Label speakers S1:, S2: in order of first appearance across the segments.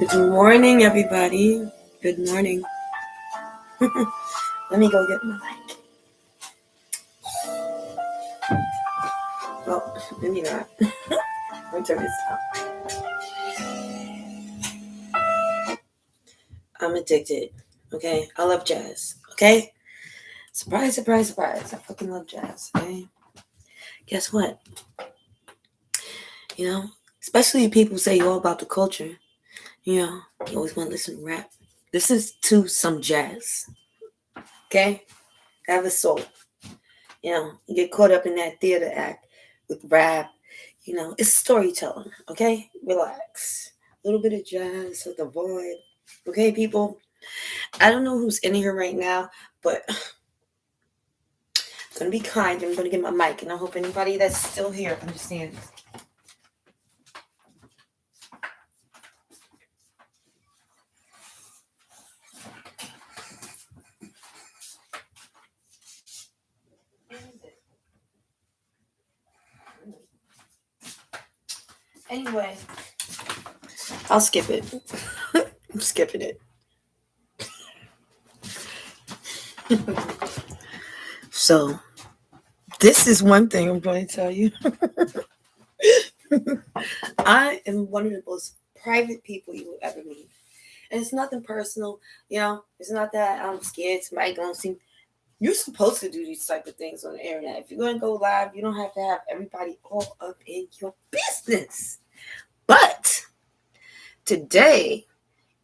S1: Good morning, everybody. Good morning. Let me go get my mic. Oh, maybe not. Let me turn this up. I'm addicted. Okay? I love jazz. Okay? Surprise, surprise, surprise. I fucking love jazz. Okay? Guess what? Especially people say you're all about the culture. You always want to listen to rap. Listen to some jazz. Okay? Have a soul. You get caught up in that theater act with rap. It's storytelling. Okay? Relax. A little bit of jazz with the vibe. Okay, people? I don't know who's in here right now, but I'm going to be kind. I'm going to get my mic, and I hope anybody that's still here understands. Anyway, I'll skip it. I'm skipping it. So, this is one thing I'm going to tell you. I am one of the most private people you will ever meet. And it's nothing personal. It's not that I'm scared somebody going to see me. You're supposed to do these type of things on the internet. If you're going to go live, you don't have to have everybody all up in your business. But today,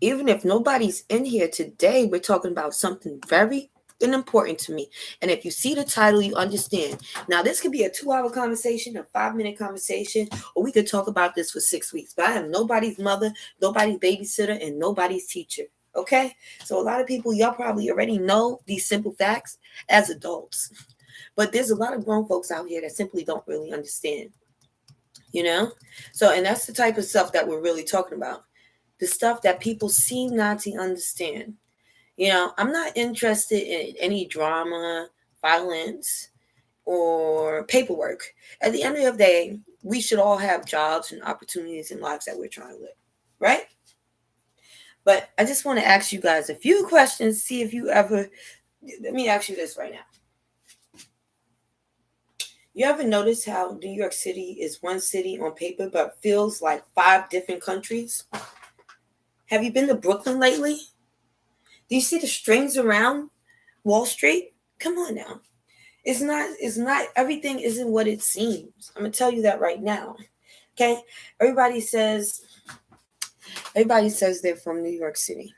S1: even if nobody's in here today, we're talking about something very important to me. And if you see the title, you understand. Now, this could be a 2-hour conversation, a 5-minute conversation, or we could talk about this for 6 weeks. But I am nobody's mother, nobody's babysitter, and nobody's teacher. Okay? So a lot of people, y'all probably already know these simple facts as adults. But there's a lot of grown folks out here that simply don't really understand. So, and that's the type of stuff that we're really talking about. The stuff that people seem not to understand. I'm not interested in any drama, violence, or paperwork. At the end of the day, we should all have jobs and opportunities in lives that we're trying to live, right? But I just want to ask you guys a few questions, see if you ever, let me ask you this right now. You ever notice how New York City is one city on paper, but feels like 5 different countries? Have you been to Brooklyn lately? Do you see the strings around Wall Street? Come on now. It's not everything isn't what it seems. I'm gonna tell you that right now. Okay? Everybody says they're from New York City.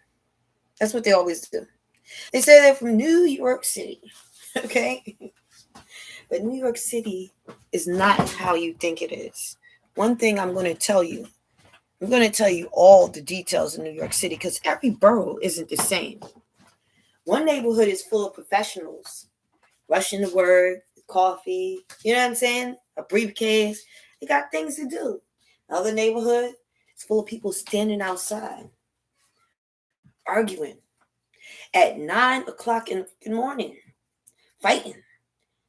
S1: That's what they always do. They say they're from New York City. Okay? But New York City is not how you think it is. One thing I'm gonna tell you. I'm going to tell you all the details in New York City because every borough isn't the same. One neighborhood is full of professionals, rushing to work, coffee, you know what I'm saying? A briefcase. They got things to do. Another neighborhood is full of people standing outside, arguing at 9 o'clock in the morning, fighting,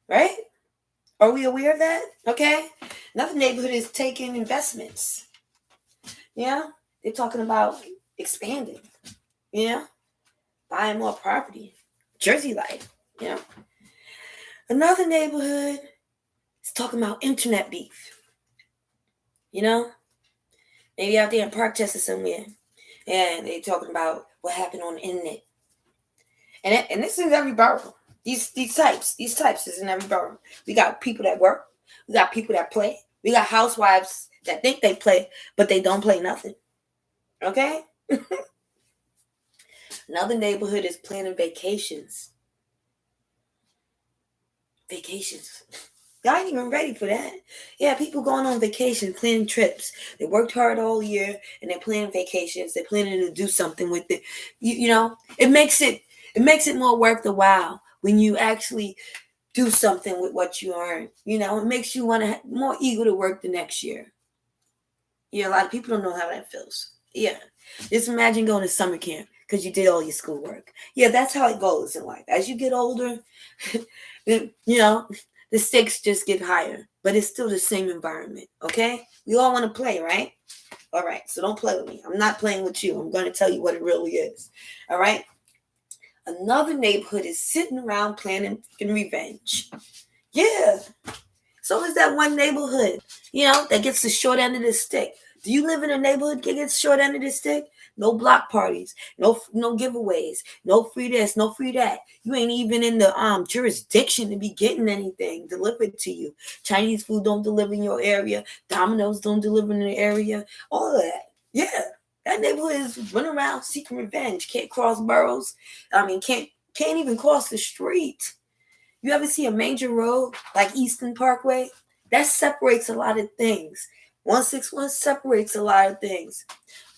S1: right? Are we aware of that? Okay. Another neighborhood is taking investments. They're talking about expanding, buying more property, Jersey life, Another neighborhood is talking about internet beef, maybe out there in Parkchester somewhere, and they're talking about what happened on the internet. And this is every borough. These types is in every borough. We got people that work, we got people that play, we got housewives that think they play, but they don't play nothing. Okay? Another neighborhood is planning vacations. Y'all ain't even ready for that. Yeah, people going on vacation, planning trips. They worked hard all year and they're planning vacations. They're planning to do something with it. It makes it more worth the while when you actually do something with what you earn. It makes you want to more eager to work the next year. Yeah, a lot of people don't know how that feels. Yeah. Just imagine going to summer camp because you did all your schoolwork. Yeah, that's how it goes in life. As you get older, the stakes just get higher, but it's still the same environment. Okay? We all want to play, right? All right, so don't play with me. I'm not playing with you. I'm going to tell you what it really is. All right. Another neighborhood is sitting around planning revenge. Yeah. So is that one neighborhood, that gets the short end of the stick. Do you live in a neighborhood that gets short end of the stick? No block parties, no giveaways, no free this, no free that. You ain't even in the jurisdiction to be getting anything delivered to you. Chinese food don't deliver in your area. Domino's don't deliver in the area. All of that. Yeah. That neighborhood is running around seeking revenge. Can't cross boroughs. Can't even cross the street. You ever see a major road like Eastern Parkway? That separates a lot of things. 161 separates a lot of things.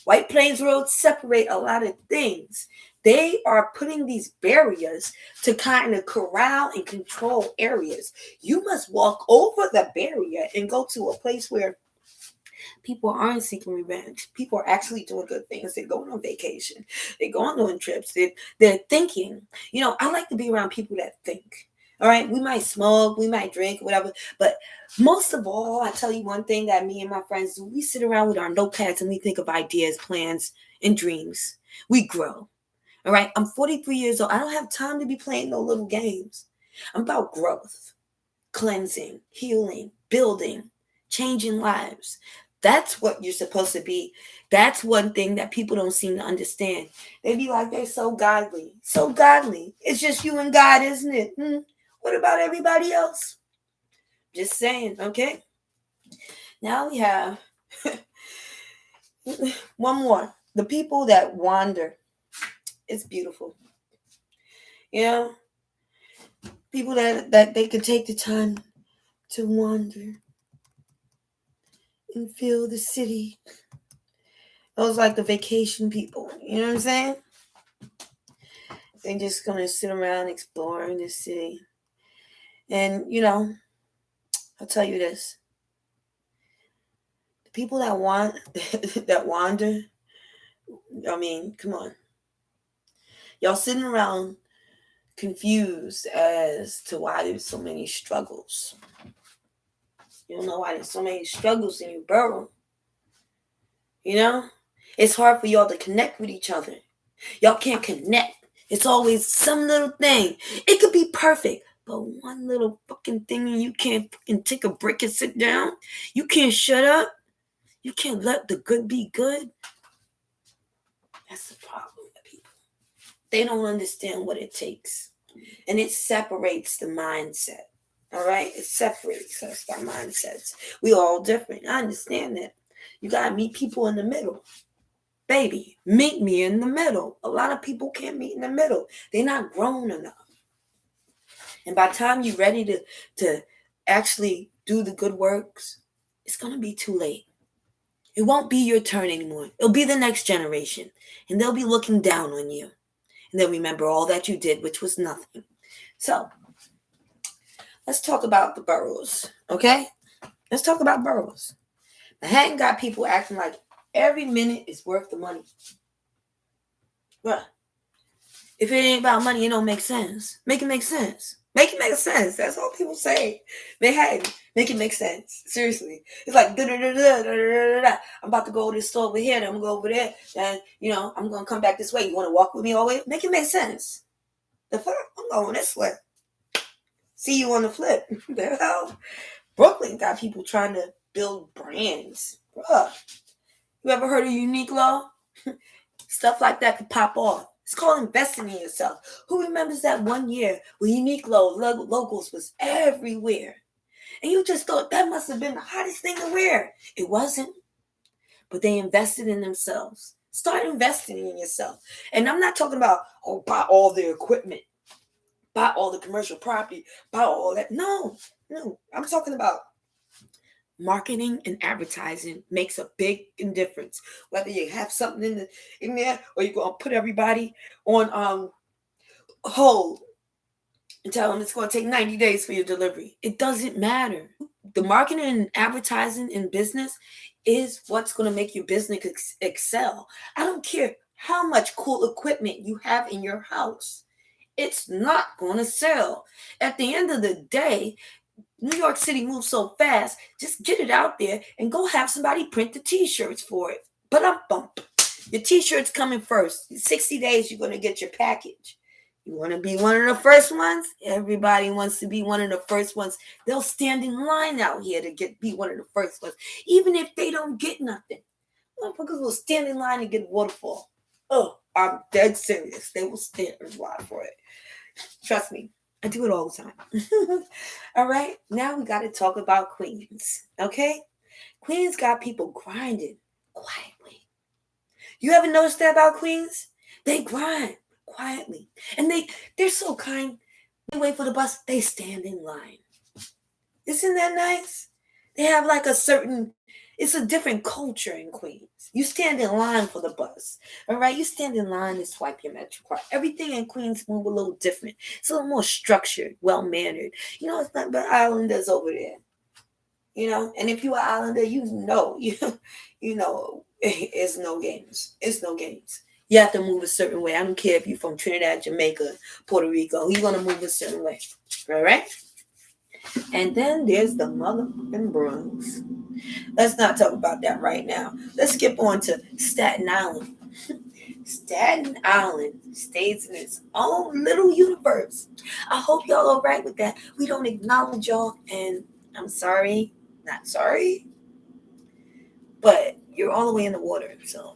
S1: White Plains Road separate a lot of things. They are putting these barriers to kind of corral and control areas. You must walk over the barrier and go to a place where people aren't seeking revenge. People are actually doing good things. They're going on vacation. They're going on trips. They're thinking. I like to be around people that think. All right, we might smoke, we might drink, whatever. But most of all, I tell you one thing that me and my friends do. We sit around with our notepads and we think of ideas, plans, and dreams. We grow. All right, I'm 43 years old. I don't have time to be playing no little games. I'm about growth, cleansing, healing, building, changing lives. That's what you're supposed to be. That's one thing that people don't seem to understand. They be like, they're so godly. So godly. It's just you and God, isn't it? What about everybody else? Just saying, okay? Now we have one more. The people that wander. It's beautiful. People that they could take the time to wander and feel the city. Those like the vacation people. You know what I'm saying? They're just gonna sit around exploring the city. And I'll tell you this. The people that that wander, come on. Y'all sitting around confused as to why there's so many struggles. You don't know why there's so many struggles in your borough. It's hard for y'all to connect with each other. Y'all can't connect. It's always some little thing. It could be perfect, but one little fucking thing and you can't fucking take a break and sit down. You can't shut up. You can't let the good be good. That's the problem with people. They don't understand what it takes. And it separates the mindset. All right? It separates us, our mindsets. We all different. I understand that. You got to meet people in the middle. Baby, meet me in the middle. A lot of people can't meet in the middle. They're not grown enough. And by the time you're ready to actually do the good works, it's going to be too late. It won't be your turn anymore. It'll be the next generation. And they'll be looking down on you. And they'll remember all that you did, which was nothing. So, let's talk about the boroughs, okay? Let's talk about boroughs. Manhattan got people acting like every minute is worth the money. Bruh. If it ain't about money, it don't make sense. Make it make sense. Make it make sense. That's all people say. Manhattan, make it make sense. Seriously. It's like, I'm about to go to this store over here, then I'm going to go over there, and, I'm going to come back this way. You want to walk with me all the way? Make it make sense. The fuck? I'm going this way. See you on the flip. The hell? Brooklyn got people trying to build brands. Bruh. You ever heard of Uniqlo? Stuff like that could pop off. It's called investing in yourself. Who remembers that one year when Uniqlo logos was everywhere? And you just thought that must have been the hottest thing to wear. It wasn't. But they invested in themselves. Start investing in yourself. And I'm not talking about, buy all their equipment. Buy all the commercial property. Buy all that. No. I'm talking about marketing and advertising makes a big difference. Whether you have something in there or you're going to put everybody on hold and tell them it's going to take 90 days for your delivery. It doesn't matter. The marketing and advertising in business is what's going to make your business excel. I don't care how much cool equipment you have in your house. It's not going to sell. At the end of the day, New York City moves so fast. Just get it out there and go have somebody print the T-shirts for it. But I'm bump. Your T-shirt's coming first. In 60 days, you're gonna get your package. You want to be one of the first ones? Everybody wants to be one of the first ones. They'll stand in line out here to be one of the first ones, even if they don't get nothing. Motherfuckers will stand in line and get a waterfall. Oh, I'm dead serious. They will stand in line for it. Trust me, I do it all the time. All right, now we got to talk about Queens. Okay, Queens got people grinding quietly. You ever noticed that about Queens? They grind quietly, and they're so kind. They wait for the bus. They stand in line. Isn't that nice? They have like it's a different culture in Queens. You stand in line for the bus. All right. You stand in line to swipe your Metro card. Everything in Queens move a little different. It's a little more structured, well mannered. It's not but islanders over there. And if you're an islander, you know, it's no games. It's no games. You have to move a certain way. I don't care if you're from Trinidad, Jamaica, Puerto Rico. You're gonna move a certain way. All right. And then there's the motherfucking Bronx. Let's not talk about that right now. Let's skip on to Staten Island. Staten Island stays in its own little universe. I hope y'all all right with that. We don't acknowledge y'all, and I'm sorry, not sorry, but you're all the way in the water. So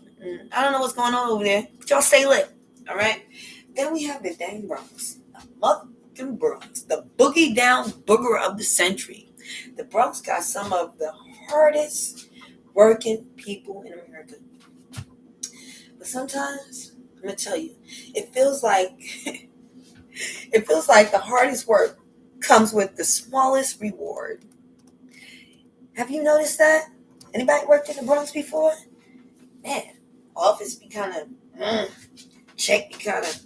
S1: I don't know what's going on over there, but y'all stay lit. All right. Then we have the dang Bronx, the motherfucking Bronx, the boogie down booger of the century. The Bronx got some of the hardest working people in America. But sometimes, I'm gonna tell you, it feels like the hardest work comes with the smallest reward. Have you noticed that? Anybody worked in the Bronx before? Man, office be kind of, check be kind of,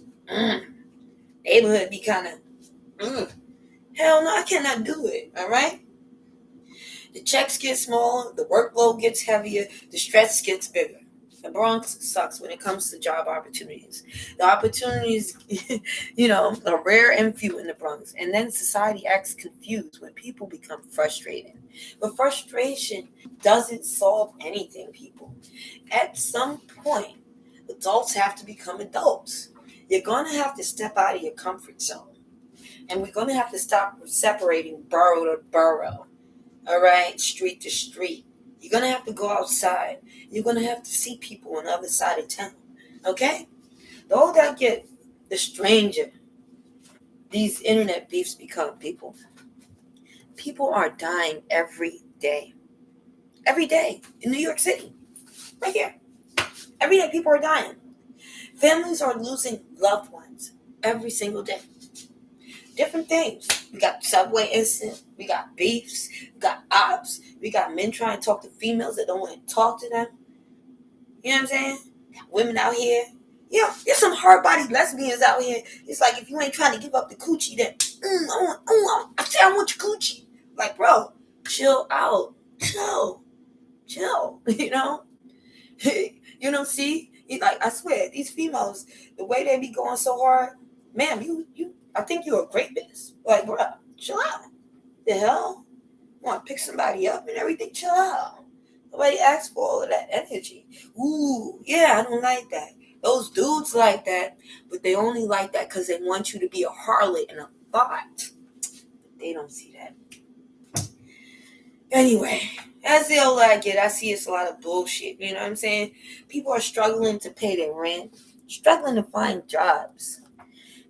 S1: neighborhood be kind of, hell no, I cannot do it. All right. The checks get smaller, the workload gets heavier, the stress gets bigger. The Bronx sucks when it comes to job opportunities. The opportunities, are rare and few in the Bronx. And then society acts confused when people become frustrated. But frustration doesn't solve anything, people. At some point, adults have to become adults. You're going to have to step out of your comfort zone. And we're going to have to stop separating borough to borough. All right, street to street. You're going to have to go outside. You're going to have to see people on the other side of town. Okay? The older I get, the stranger these internet beefs become, people. People are dying every day. Every day in New York City. Right here. Every day people are dying. Families are losing loved ones every single day. Different things. We got subway incident. We got beefs. We got ops. We got men trying to talk to females that don't want to talk to them. You know what I'm saying? Women out here. Yeah, there's some hard-bodied lesbians out here. It's like if you ain't trying to give up the coochie, then I say I want your coochie. Like, bro, chill out. Chill. See? Like, I swear, these females, the way they be going so hard, ma'am, I think you're a great bitch. Like, bro, chill out. The hell? You want to pick somebody up and everything? Chill out. Nobody asked for all of that energy. Ooh, yeah, I don't like that. Those dudes like that, but they only like that because they want you to be a harlot and a thought. They don't see that. Anyway, as the older I get, I see it's a lot of bullshit. You know what I'm saying? People are struggling to pay their rent, struggling to find jobs.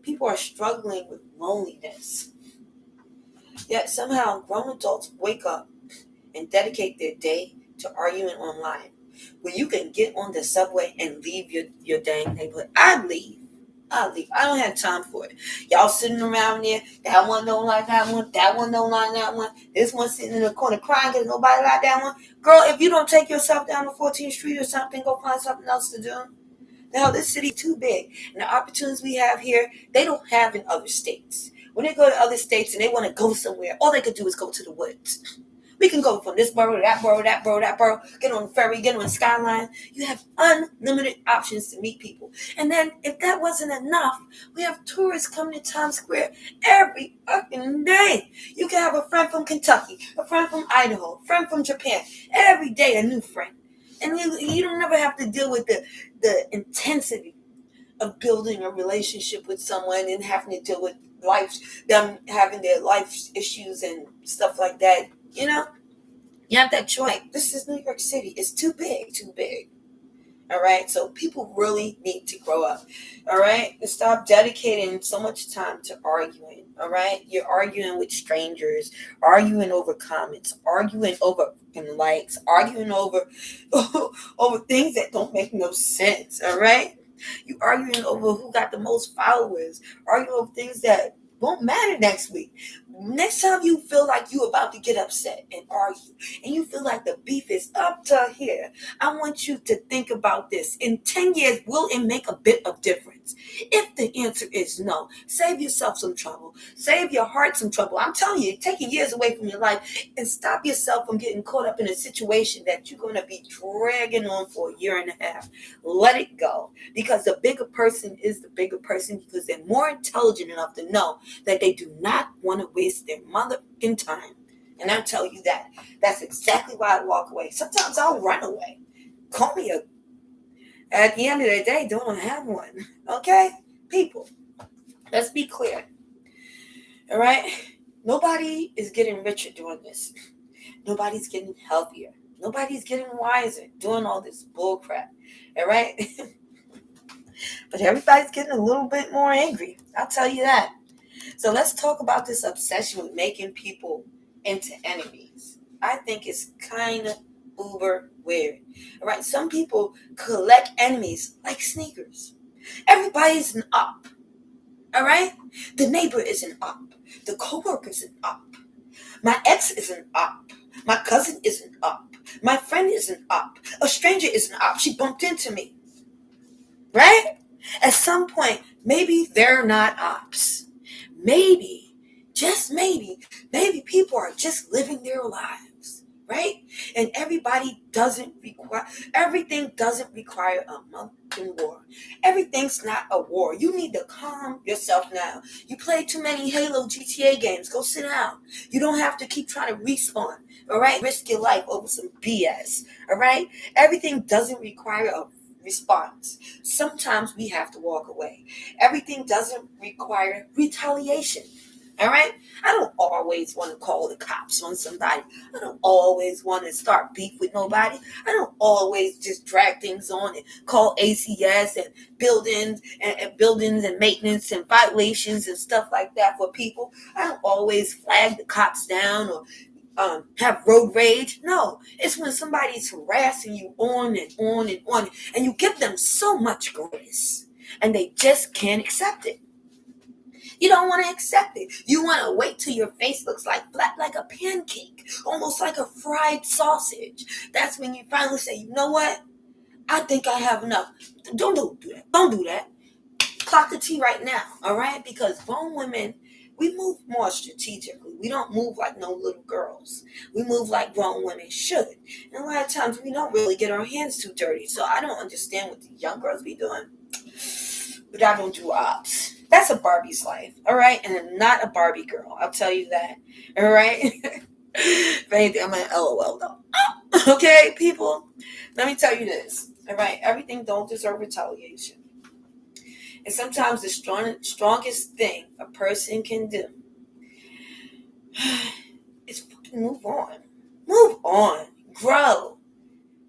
S1: People are struggling with loneliness. Yet somehow grown adults wake up and dedicate their day to arguing online. When you can get on the subway and leave your dang neighborhood. I'd leave. I don't have time for it. Y'all sitting around there. That one don't like that one. That one don't like that one. This one sitting in the corner crying because nobody like that one. Girl, if you don't take yourself down to 14th Street or something, go find something else to do. Now, this city too big. And the opportunities we have here, they don't have in other states. When they go to other states and they want to go somewhere, all they could do is go to the woods. We can go from this borough to that borough, that borough, that borough, get on the ferry, get on the skyline. You have unlimited options to meet people. And then if that wasn't enough, we have tourists coming to Times Square every fucking day. You can have a friend from Kentucky, a friend from Idaho, a friend from Japan. Every day a new friend. And you don't never have to deal with the intensity of building a relationship with someone and having to deal with them having their life issues and stuff like that. You have that choice. This is New York City. It's too big, too big. All right. So people really need to grow up. All right. And stop dedicating so much time to arguing. All right. You're arguing with strangers, arguing over comments, arguing over likes, arguing over over things that don't make no sense. All right. You arguing over who got the most followers, arguing over things that won't matter next week. Next time you feel like you about to get upset and argue, and you feel like the beef is up to here, I want you to think about this. In 10 years, will it make a bit of difference? If the answer is no, save yourself some trouble. Save your heart some trouble. I'm telling you, taking years away from your life, and stop yourself from getting caught up in a situation that you're going to be dragging on for a year and a half. Let it go. Because the bigger person is the bigger person, because they're more intelligent enough to know that they do not want to waste their motherfucking time. And I'll tell you that. That's exactly why I walk away. Sometimes I'll run away. Call me at the end of the day, don't have one. Okay? People, let's be clear. All right? Nobody is getting richer doing this. Nobody's getting healthier. Nobody's getting wiser doing all this bullcrap. All right? But everybody's getting a little bit more angry. I'll tell you that. So let's talk about this obsession with making people into enemies. I think it's kind of uber weird. All right, some people collect enemies like sneakers. Everybody's an up. All right, the neighbor is an up. The coworker's an up. My ex is an up. My cousin is an up. My friend is an up. A stranger is an up. She bumped into me. Right? At some point, maybe they're not ops. Maybe, just maybe people are just living their lives, right? And everything doesn't require a motherfucking war. Everything's not a war. You need to calm yourself now. You play too many Halo GTA games. Go sit down. You don't have to keep trying to respawn, all right? Risk your life over some BS, all right? Everything doesn't require a response. Sometimes we have to walk away. Everything doesn't require retaliation. All right? I don't always want to call the cops on somebody. I don't always want to start beef with nobody. I don't always just drag things on and call ACS and buildings and maintenance and violations and stuff like that for people. I don't always flag the cops down or have road rage. No, it's when somebody's harassing you on and on and on, and you give them so much grace, and they just can't accept it. You don't want to accept it. You want to wait till your face looks like flat like a pancake, almost like a fried sausage. That's when you finally say, you know what? I think I have enough. Don't do that. Don't do that. Clock the tea right now, all right? Because grown women, we move more strategically. We don't move like no little girls. We move like grown women should. And a lot of times we don't really get our hands too dirty. So I don't understand what the young girls be doing. But I don't do ops. That's a Barbie's life, all right? And I'm not a Barbie girl. I'll tell you that, all right? If anything, I'm an LOL though. Okay, people? Let me tell you this, all right? Everything don't deserve retaliation. And sometimes the strongest thing a person can do is fucking move on. Move on. Grow.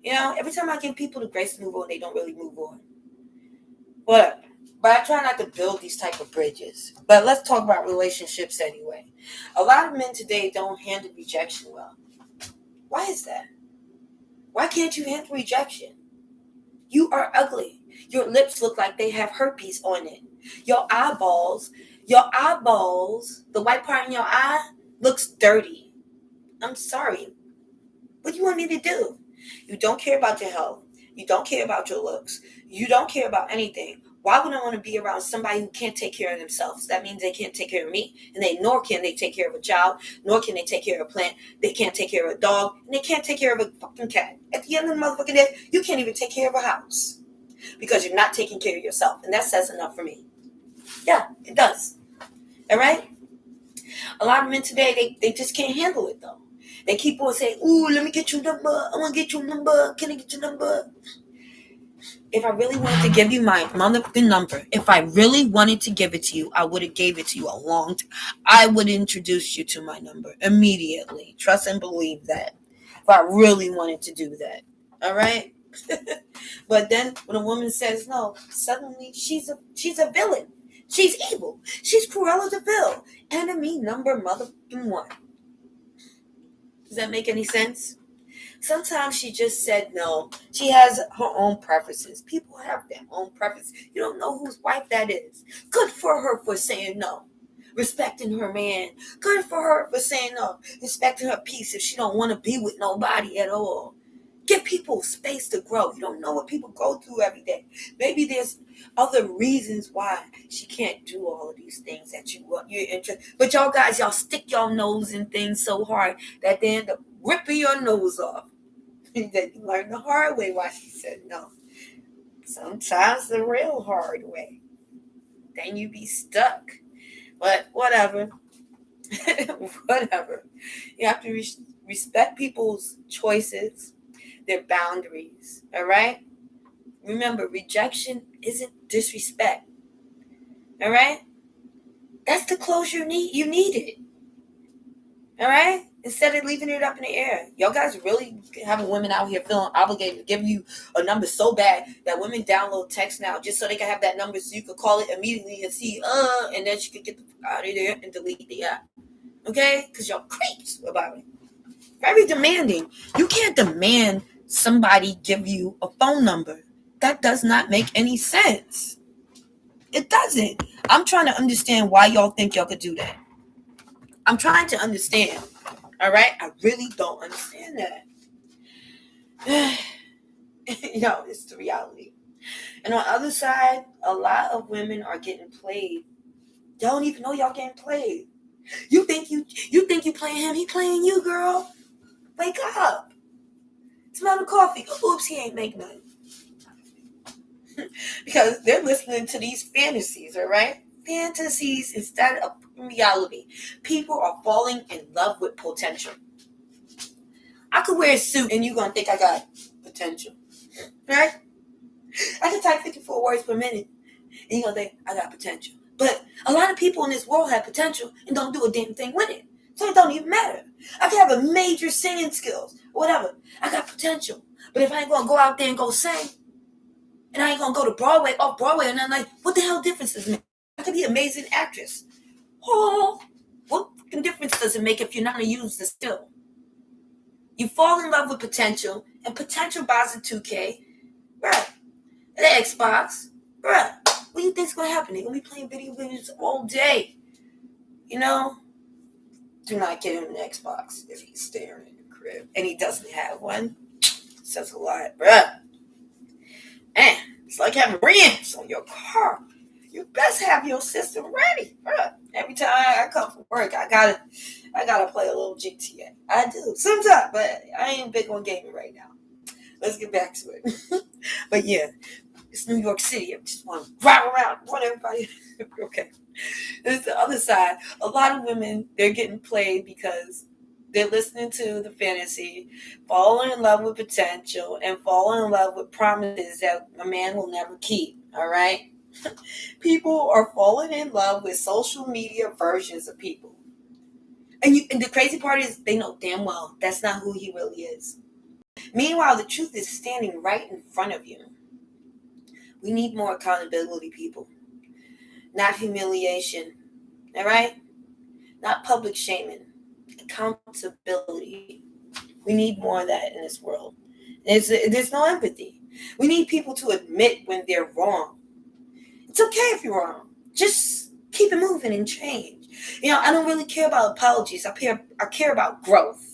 S1: Every time I give people the grace to move on, they don't really move on. Whatever. But I try not to build these type of bridges. But let's talk about relationships anyway. A lot of men today don't handle rejection well. Why is that? Why can't you handle rejection? You are ugly. Your lips look like they have herpes on it. Your eyeballs, the white part in your eye looks dirty. I'm sorry. What do you want me to do? You don't care about your health. You don't care about your looks. You don't care about anything. Why would I want to be around somebody who can't take care of themselves? That means they can't take care of me, and nor can they take care of a child, nor can they take care of a plant. They can't take care of a dog, and they can't take care of a fucking cat. At the end of the motherfucking day, you can't even take care of a house because you're not taking care of yourself, and that says enough for me. Yeah, it does. All right. A lot of men today, they just can't handle it though. They keep on saying, "Ooh, let me get your number. I want to get your number. Can I get your number?" If I really wanted to give you my motherfucking number, if I really wanted to give it to you, I would have gave it to you a long time. I would introduce you to my number immediately. Trust and believe that. If I really wanted to do that. All right? But then when a woman says no, suddenly she's a villain. She's evil. She's Cruella de Vil. Enemy number motherfucking one. Does that make any sense? Sometimes she just said no. She has her own preferences. People have their own preferences. You don't know whose wife that is. Good for her for saying no. Respecting her man. Good for her for saying no. Respecting her peace if she don't want to be with nobody at all. Give people space to grow. You don't know what people go through every day. Maybe there's other reasons why she can't do all of these things that you're interested. But y'all guys, y'all stick your nose in things so hard that they end up ripping your nose off. That you learn the hard way why she said no. Sometimes the real hard way. Then you be stuck. But whatever. Whatever. You have to respect people's choices, their boundaries. All right? Remember, rejection isn't disrespect. All right? That's the closure you need. You need it. All right? Instead of leaving it up in the air. Y'all guys really having women out here feeling obligated to give you a number so bad that women download text now just so they can have that number so you can call it immediately and see, and then she could get the fuck out of there and delete the app. Okay? Because y'all creeps about it. Very demanding. You can't demand somebody give you a phone number. That does not make any sense. It doesn't. I'm trying to understand why y'all think y'all could do that. I'm trying to understand. All right? I really don't understand that. It's the reality. And on the other side, a lot of women are getting played. Y'all don't even know y'all getting played. You think you playing him, he playing you, girl. Wake up. Smell the coffee. Oops, he ain't make none. Because they're listening to these fantasies, all right? Fantasies instead of reality. People are falling in love with potential. I could wear a suit and you're going to think I got potential. Right? I can type 54 words per minute and you're going to think I got potential. But a lot of people in this world have potential and don't do a damn thing with it. So it don't even matter. I can have a major singing skills, whatever. I got potential. But if I ain't going to go out there and go sing, and I ain't going to go to off Broadway, and I'm like, what the hell difference does it make? I could be an amazing actress. Oh, what difference does it make if you're not going to use the skill? You fall in love with potential, and potential buys a 2K. Bruh. The Xbox. Bruh. What do you think's going to happen? They're going to be playing video games all day. Do not get him an Xbox if he's staring in the crib and he doesn't have one. Says a lot, bruh. Man, it's like having rims on your car. You best have your system ready, bruh. Every time I come from work, I gotta play a little GTA. I do sometimes, but I ain't big on gaming right now. Let's get back to it. But yeah, it's New York City. I just want to drive around, want everybody. Okay. There's the other side. A lot of women, they're getting played because they're listening to the fantasy, falling in love with potential, and falling in love with promises that a man will never keep. All right? People are falling in love with social media versions of people. And the crazy part is they know damn well that's not who he really is. Meanwhile, the truth is standing right in front of you. We need more accountability, people. Not humiliation. All right? Not public shaming. Accountability. We need more of that in this world. There's no empathy. We need people to admit when they're wrong. It's okay if you're wrong. Just keep it moving and change. I don't really care about apologies. I care about growth.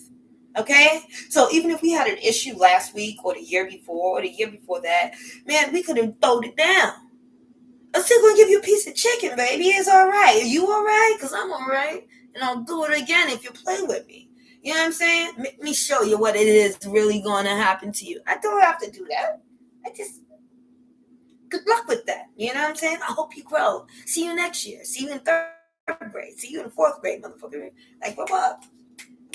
S1: Okay? So even if we had an issue last week or the year before or the year before that, man, we could have thrown it down. I'm still gonna give you a piece of chicken, baby. It's all right. Are you all right? Cause I'm all right, and I'll do it again if you play with me. You know what I'm saying? Make me show you what it is really gonna happen to you. I don't have to do that. I just good luck with that. You know what I'm saying? I hope you grow. See you next year. See you in third grade. See you in fourth grade, motherfucker. Like, grow up.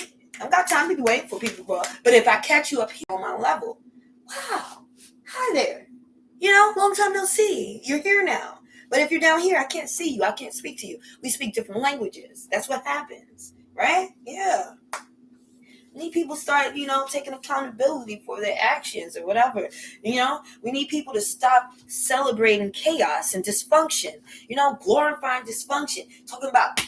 S1: I don't got time to be waiting for people to grow up. But if I catch you up here on my level, wow, hi there. You know, long time no see. You're here now. But if you're down here, I can't see you. I can't speak to you. We speak different languages. That's what happens, right? Yeah. We need people start, taking accountability for their actions or whatever. We need people to stop celebrating chaos and dysfunction. Glorifying dysfunction. Talking about,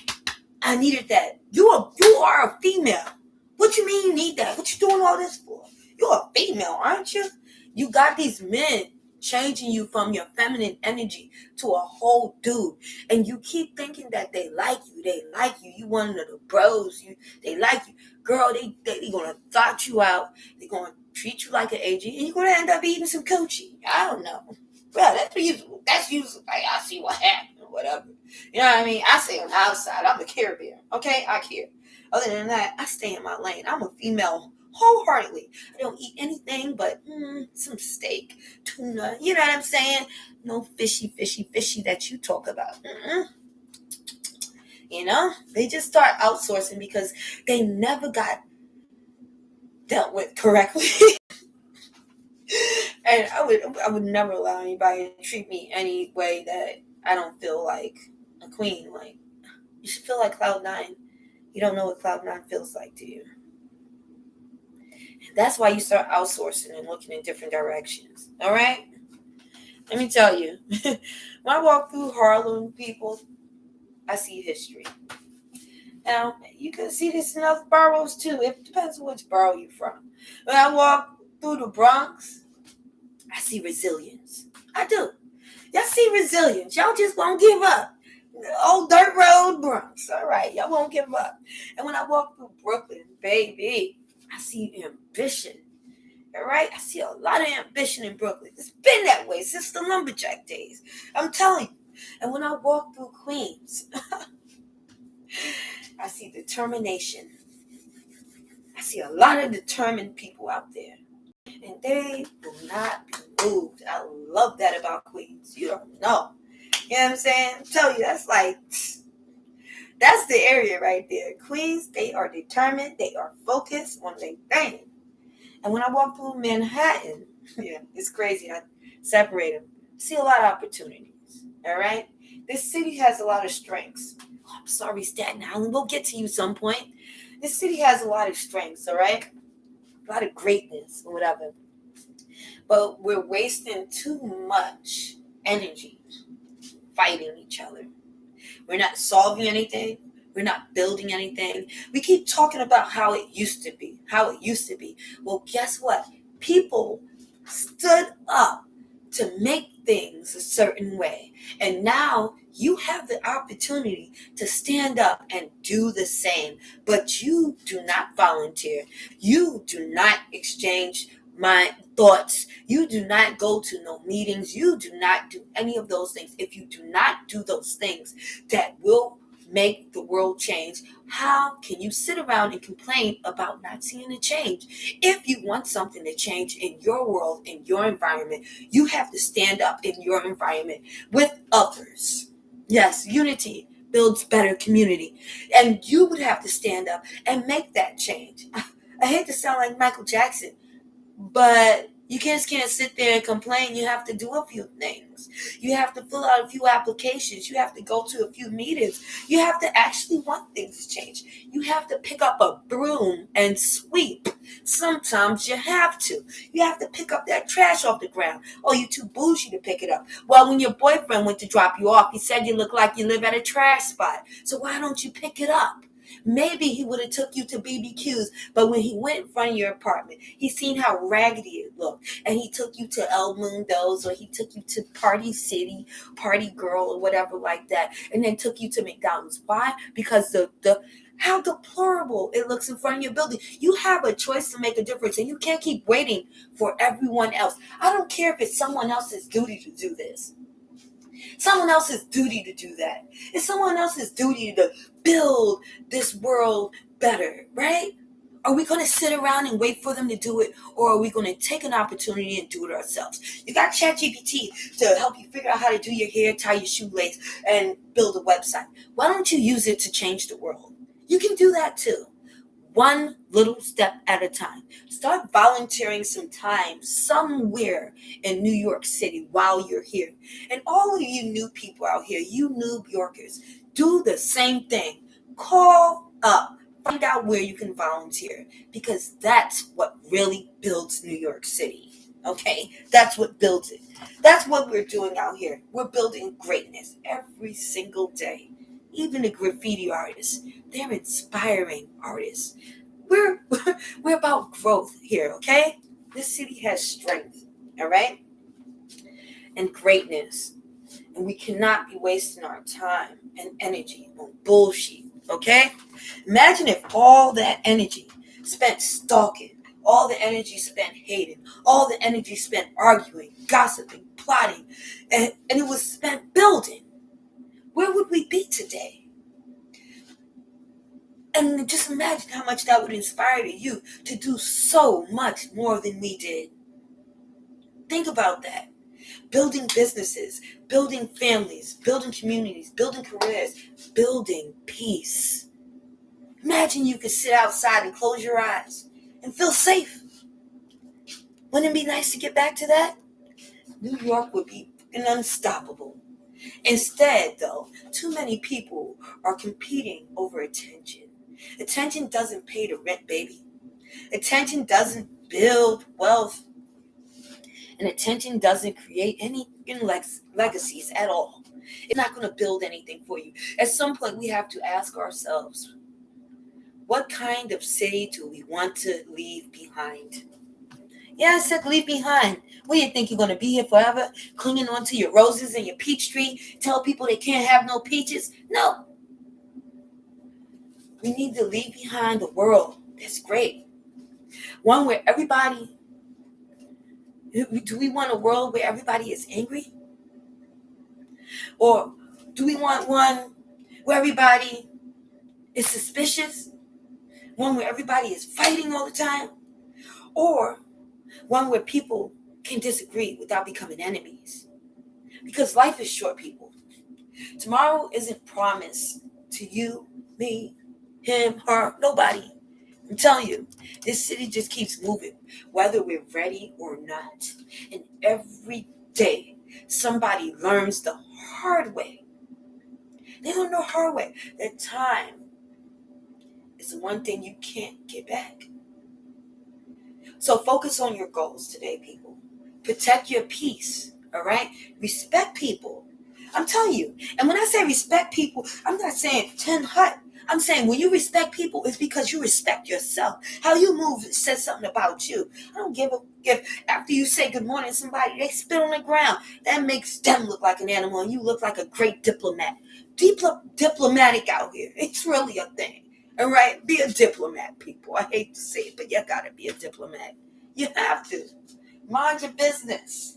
S1: I needed that. You are a female. What you mean you need that? What you doing all this for? You're a female, aren't you? You got these men changing you from your feminine energy to a whole dude, and you keep thinking that they like you. You one of the bros. They like you, girl. They gonna thought you out. They gonna treat you like an AG, and you're gonna end up eating some coochie. I don't know. Well, that's usually like, I see what happened or whatever. You know what I mean? I stay on the outside. I'm a Care Bear. Okay, I care. Other than that, I stay in my lane. I'm a female wholeheartedly. I don't eat anything but some steak, tuna. You know what I'm saying? No fishy that you talk about. They just start outsourcing because they never got dealt with correctly. And I would never allow anybody to treat me any way that I don't feel like a queen. Like, you should feel like Cloud9. You don't know what Cloud9 feels like, do you? That's why you start outsourcing and looking in different directions. All right? Let me tell you. When I walk through Harlem, people, I see history. Now, you can see this in other boroughs too. It depends on which borough you're from. When I walk through the Bronx, I see resilience. I do. Y'all see resilience. Y'all just won't give up. Old dirt road Bronx. All right. Y'all won't give up. And when I walk through Brooklyn, baby, I see ambition. All right? I see a lot of ambition in Brooklyn. It's been that way since the lumberjack days. I'm telling you. And when I walk through Queens, I see determination. I see a lot of determined people out there. And they will not be moved. I love that about Queens. You don't know. You know what I'm saying? I'm telling you, that's the area right there. Queens, they are determined. They are focused on their thing. And when I walk through Manhattan, yeah, it's crazy. I separate them. See a lot of opportunities. All right? This city has a lot of strengths. Oh, I'm sorry, Staten Island. We'll get to you some point. This city has a lot of strengths, all right? A lot of greatness or whatever. But we're wasting too much energy fighting each other. We're not solving anything. We're not building anything. We keep talking about how it used to be. Well, guess what? People stood up to make things a certain way. And now you have the opportunity to stand up and do the same. But you do not volunteer. You do not exchange my thoughts. You do not go to no meetings. You do not do any of those things. If you do not do those things that will make the world change, how can you sit around and complain about not seeing a change? If you want something to change in your world, in your environment, you have to stand up in your environment with others. Yes, unity builds better community. And you would have to stand up and make that change. I hate to sound like Michael Jackson, but you just can't sit there and complain. You have to do a few things. You have to fill out a few applications. You have to go to a few meetings. You have to actually want things to change. You have to pick up a broom and sweep. Sometimes you have to. You have to pick up that trash off the ground. Oh, you're too bougie to pick it up. Well, when your boyfriend went to drop you off, he said you look like you live at a trash spot. So why don't you pick it up? Maybe he would have took you to BBQs, but when he went in front of your apartment, he seen how raggedy it looked, and he took you to El Mundo's, or he took you to Party City, Party Girl, or whatever like that, and then took you to McDonald's. Why? Because the how deplorable it looks in front of your building. You have a choice to make a difference, and you can't keep waiting for everyone else. I don't care if it's someone else's duty to do this. Someone else's duty to do that. It's someone else's duty to build this world better, right? Are we going to sit around and wait for them to do it, or are we going to take an opportunity and do it ourselves? You got ChatGPT to help you figure out how to do your hair, tie your shoelace, and build a website. Why don't you use it to change the world? You can do that too. One little step at a time. Start volunteering some time somewhere in New York City while you're here. And all of you new people out here, you New Yorkers, do the same thing. Call up. Find out where you can volunteer, because that's what really builds New York City. Okay? That's what builds it. That's what we're doing out here. We're building greatness every single day. Even the graffiti artists, they're inspiring artists. We're we're about growth here, okay? This city has strength, all right? And greatness. And we cannot be wasting our time and energy on bullshit, okay? Imagine if all that energy spent stalking, all the energy spent hating, all the energy spent arguing, gossiping, plotting, and it was spent building. Where would we be today? And just imagine how much that would inspire you to do so much more than we did. Think about that. Building businesses, building families, building communities, building careers, building peace. Imagine you could sit outside and close your eyes and feel safe. Wouldn't it be nice to get back to that? New York would be unstoppable. Instead, though, too many people are competing over attention. Attention doesn't pay the rent, baby. Attention doesn't build wealth. And attention doesn't create any legacies at all. It's not going to build anything for you. At some point, we have to ask ourselves, what kind of city do we want to leave behind? Yeah, I said leave behind. What do you think, you're going to be here forever, clinging onto your roses and your peach tree, tell people they can't have no peaches? No. We need to leave behind a world that's great. One where everybody, do we want a world where everybody is angry? Or do we want one where everybody is suspicious? One where everybody is fighting all the time? Or one where people can disagree without becoming enemies? Because life is short, people. Tomorrow isn't promised to you, me, him, her, nobody. I'm telling you, this city just keeps moving, whether we're ready or not. And every day, somebody learns the hard way. They learn the hard way that time is the one thing you can't get back. So focus on your goals today, people. Protect your peace, all right? Respect people. I'm telling you. And when I say respect people, I'm not saying 10 hut. I'm saying when you respect people, it's because you respect yourself. How you move says something about you. I don't give a if after you say good morning to somebody, they spit on the ground. That makes them look like an animal, and you look like a great diplomat. Diplomatic out here. It's really a thing. All right? Be a diplomat, people. I hate to say it, but you gotta be a diplomat. You have to. Mind your business.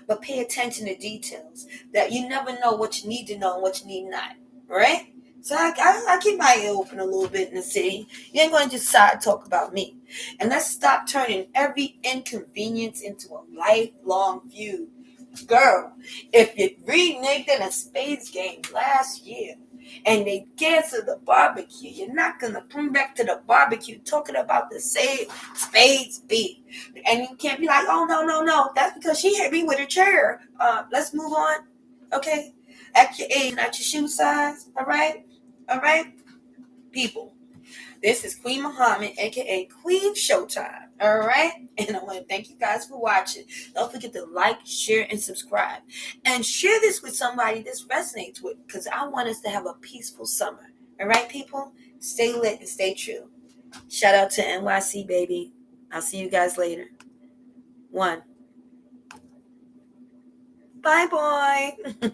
S1: But pay attention to details that you never know what you need to know and what you need not. Right? So I keep my ear open a little bit in the city. You ain't going to just side talk about me. And let's stop turning every inconvenience into a lifelong feud. Girl, if you reneged in a spades game last year and they canceled the barbecue, you're not going to come back to the barbecue talking about the same spades beef. And you can't be like, oh, no. That's because she hit me with a chair. Let's move on. Okay? At your age, not your shoe size. All right? All right? People. This is Queen Muhammad, aka Queen Showtime. All right, and I want to thank you guys for watching. Don't forget to like, share, and subscribe, and share this with somebody this resonates with, because I want us to have a peaceful summer. All right, people, stay lit and stay true. Shout out to NYC, baby. I'll see you guys later. 1. Bye, boy.